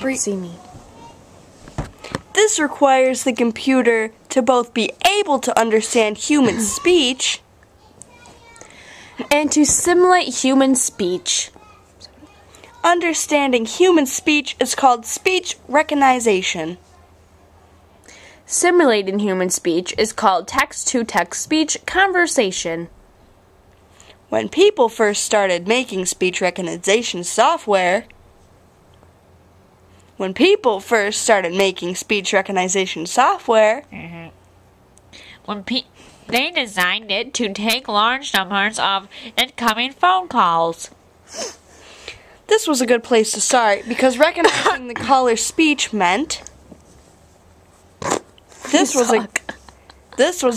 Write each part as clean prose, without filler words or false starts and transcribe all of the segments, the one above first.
can't see me. This requires the computer to both be able to understand human speech and to simulate human speech. Understanding human speech is called speech recognition. Simulating human speech is called text-to-text speech conversation. When people first started making speech recognition software, they designed it to take large numbers of incoming phone calls. This was a good place to start because recognizing the caller's speech meant This was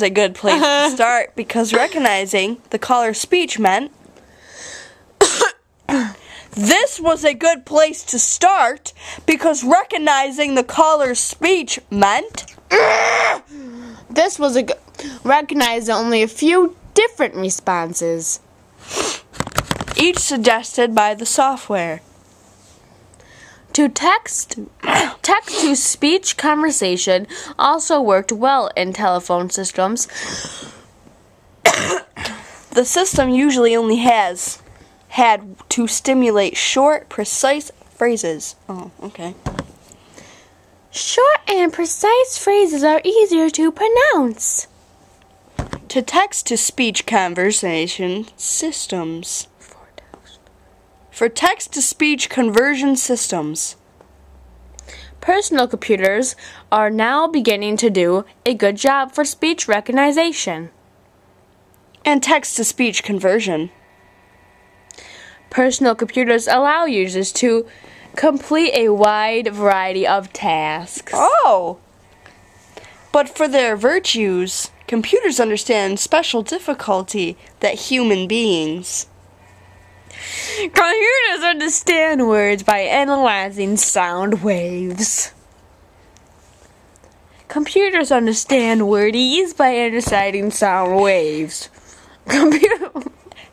a good place to start because recognizing the caller's speech meant This was a good place to start because recognizing the caller's speech meant This was recognize only a few different responses, each suggested by the software. To text-to-speech conversation also worked well in telephone systems. The system usually only had to stimulate short, precise phrases. Oh, okay. Short and precise phrases are easier to pronounce. To text-to-speech conversation systems. For text-to-speech conversion systems. Personal computers are now beginning to do a good job for speech recognition and text-to-speech conversion. Personal computers allow users to complete a wide variety of tasks. Oh! But for their virtues, computers understand special difficulty that human beings. Computers understand words by analyzing sound waves. Computers understand wordies by understanding sound waves.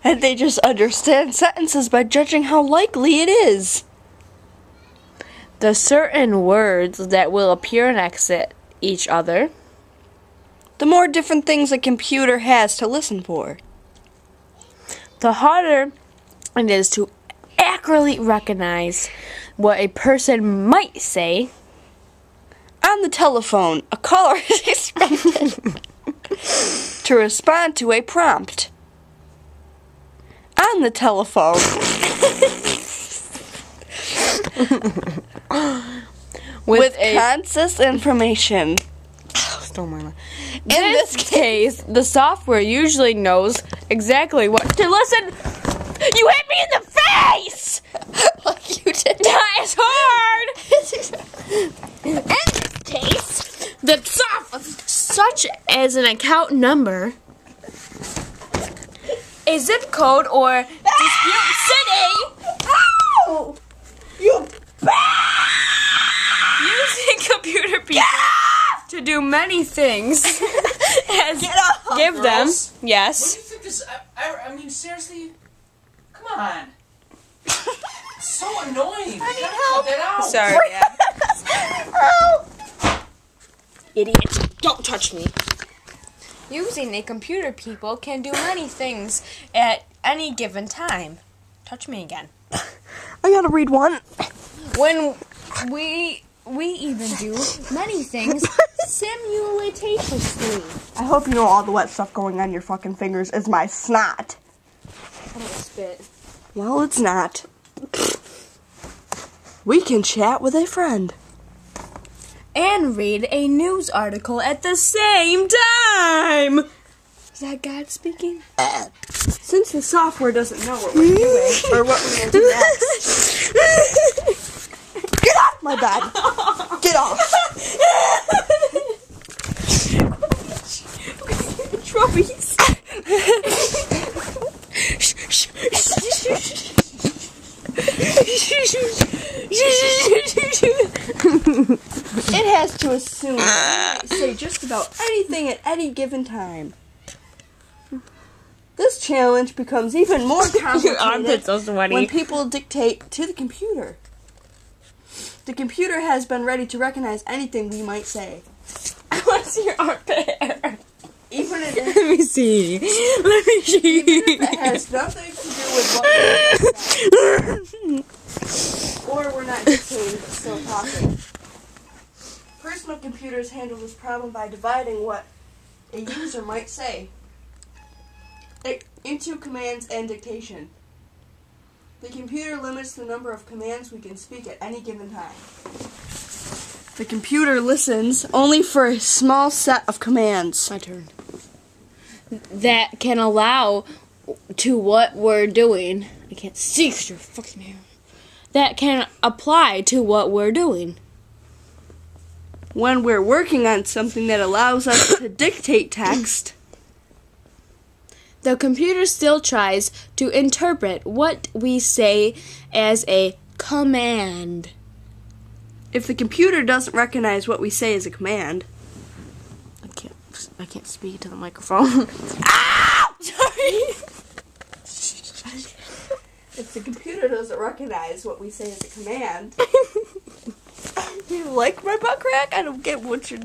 And they just understand sentences by judging how likely it is. The certain words that will appear next to each other. The more different things a computer has to listen for, the harder it is to accurately recognize what a person might say. On the telephone, a caller is expected to respond to a prompt. On the telephone. with conscious information. In this case, the software usually knows exactly what to listen. You hit me in the face! You did. That is hard! In this case, the software, such as an account number, a zip code, or dispute city. Ow! You Using computer people to do many things. Give them. Yes. What do you think this? I mean, seriously. Come on. It's so annoying. You gotta cut that out. Sorry. Idiot. Don't touch me. Using a computer, people can do many things at any given time. Touch me again. I gotta read one. When we even do many things simultaneously. I hope you know all the wet stuff going on your fucking fingers is my snot. I'm gonna spit. Well, it's not. We can chat with a friend. And read a news article at the same time. Is that God speaking? Since the software doesn't know what we're doing or what we're gonna do next. Get off my bed! Get off! Trophies. It has to assume say just about anything at any given time. This challenge becomes even more complicated Your armpit's so sweaty. when people dictate to the computer. The computer has been ready to recognize anything we might say. I want to see your armpit hair. Even if Let me see. Let me see. it has nothing to do with what we're saying. Or we're not dictating, but still talking. Personal computers handle this problem by dividing what a user might say into commands and dictation. The computer limits the number of commands we can speak at any given time. The computer listens only for a small set of commands. My turn. That can allow to what we're doing. I can't see because you're fucking hair. That can apply to what we're doing. When we're working on something that allows us to dictate text, The computer still tries to interpret what we say as a command. if the computer doesn't recognize what we say as a command, I can't speak to the microphone. Ah! Sorry. if the computer doesn't recognize what we say as a command, you like my butt crack? I don't get what you're